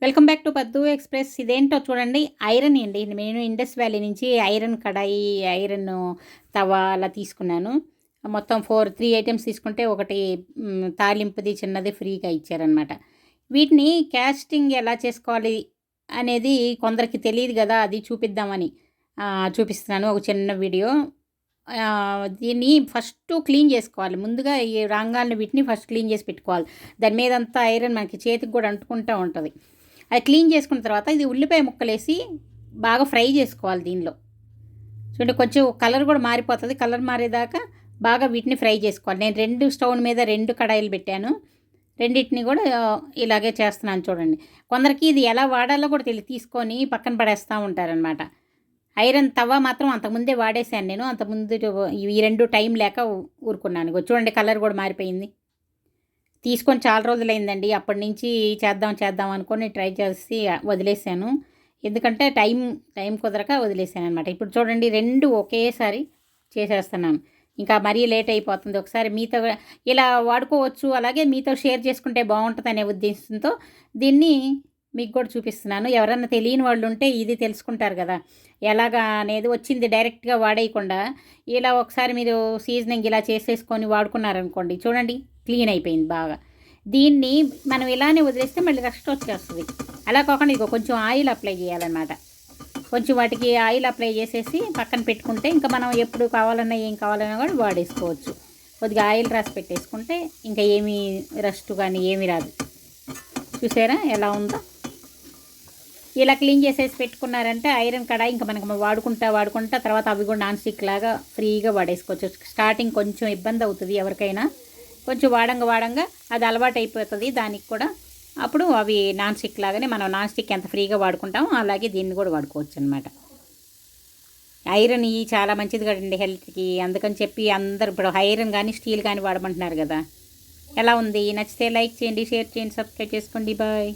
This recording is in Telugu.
వెల్కమ్ బ్యాక్ టు పద్దు ఎక్స్ప్రెస్. ఇదేంటో చూడండి, ఐరన్ అండి. నేను ఇండస్ వ్యాలీ నుంచి ఐరన్ కడాయి, ఐరన్ తవా అలా తీసుకున్నాను. మొత్తం 3 ఐటమ్స్ తీసుకుంటే ఒకటి తాలింపుది చిన్నది ఫ్రీగా ఇచ్చారనమాట. వీటిని క్యాస్టింగ్ ఎలా చేసుకోవాలి అనేది కొందరికి తెలియదు కదా, అది చూపిద్దామని చూపిస్తున్నాను ఒక చిన్న వీడియో. దీన్ని ఫస్ట్ క్లీన్ చేసుకోవాలి. ముందుగా ఈ రాంగాలను వీటిని ఫస్ట్ క్లీన్ చేసి పెట్టుకోవాలి. దాని మీద అంతా ఐరన్ మనకి చేతికి కూడా అంటుకుంటూ ఉంటుంది. అది క్లీన్ చేసుకున్న తర్వాత ఇది ఉల్లిపాయ ముక్కలేసి బాగా ఫ్రై చేసుకోవాలి. దీనిలో చూడండి, కొంచెం కలర్ కూడా మారిపోతుంది. కలర్ మారేదాకా బాగా వీటిని ఫ్రై చేసుకోవాలి. నేను 2 స్టవ్ మీద 2 కడాయిలు పెట్టాను. రెండింటిని కూడా ఇలాగే చేస్తున్నాను చూడండి. కొందరికి ఇది ఎలా వాడాలో కూడా తీసుకొని పక్కన పడేస్తూ ఉంటారనమాట. ఐరన్ తవా మాత్రం అంతకుముందే వాడేసాను నేను. అంతకుముందు ఈ 2 టైం లేక ఊరుకున్నాను. చూడండి, కలర్ కూడా మారిపోయింది. తీసుకొని చాలా రోజులైందండి. అప్పటి నుంచి చేద్దాం అనుకొని ట్రై చేసి వదిలేసాను. ఎందుకంటే టైం కుదరక వదిలేసాను అనమాట. ఇప్పుడు చూడండి, 2 ఒకేసారి చేసేస్తున్నాను. ఇంకా మరీ లేట్ అయిపోతుంది. ఒకసారి మీతో ఇలా వాడుకోవచ్చు, అలాగే మీతో షేర్ చేసుకుంటే బాగుంటుంది అనే ఉద్దేశంతో దీన్ని మీకు కూడా చూపిస్తున్నాను. ఎవరన్నా తెలియని వాళ్ళు ఉంటే ఇది తెలుసుకుంటారు కదా, ఎలాగా అనేది. వచ్చింది డైరెక్ట్గా వాడేయకుండా ఇలా ఒకసారి మీరు సీజనింగ్ ఇలా చేసేసుకొని వాడుకున్నారనుకోండి, చూడండి క్లీన్ అయిపోయింది బాగా. దీన్ని మనం ఇలానే వదిలేస్తే మళ్ళీ రెస్ట్ వచ్చేస్తుంది. అలా కాకుండా ఇక కొంచెం ఆయిల్ అప్లై చేయాలన్నమాట. కొంచెం వాటికి ఆయిల్ అప్లై చేసేసి పక్కన పెట్టుకుంటే ఇంకా మనం ఎప్పుడు కావాలన్నా ఏం కావాలన్నా కూడా వాడేసుకోవచ్చు. కొద్దిగా ఆయిల్ రాసి పెట్టేసుకుంటే ఇంకా ఏమీ రెస్ట్ కానీ ఏమీ రాదు. చూసారా ఎలా ఉందో? ఇలా క్లీన్ చేసేసి పెట్టుకున్నారంటే ఐరన్ కడాయి ఇంకా మనకు వాడుకుంటా తర్వాత అవి కూడా నాన్ స్టిక్ లాగా ఫ్రీగా వాడేసుకోవచ్చు. స్టార్టింగ్ కొంచెం ఇబ్బంది అవుతుంది ఎవరికైనా, కొంచెం వాడంగా అది అలవాటు అయిపోతుంది దానికి కూడా. అప్పుడు అవి నాన్ స్టిక్ లాగానే మనం నాన్ స్టిక్ ఎంత ఫ్రీగా వాడుకుంటామో అలాగే దీన్ని కూడా వాడుకోవచ్చు అనమాట. ఐరన్ చాలా మంచిది కదండి హెల్త్కి. అందుకని చెప్పి అందరు ఇప్పుడు ఐరన్ కానీ స్టీల్ కానీ వాడమంటున్నారు కదా. ఎలా ఉంది? నచ్చితే లైక్ చేయండి, షేర్ చేయండి, సబ్స్క్రైబ్ చేసుకోండి. బాయ్.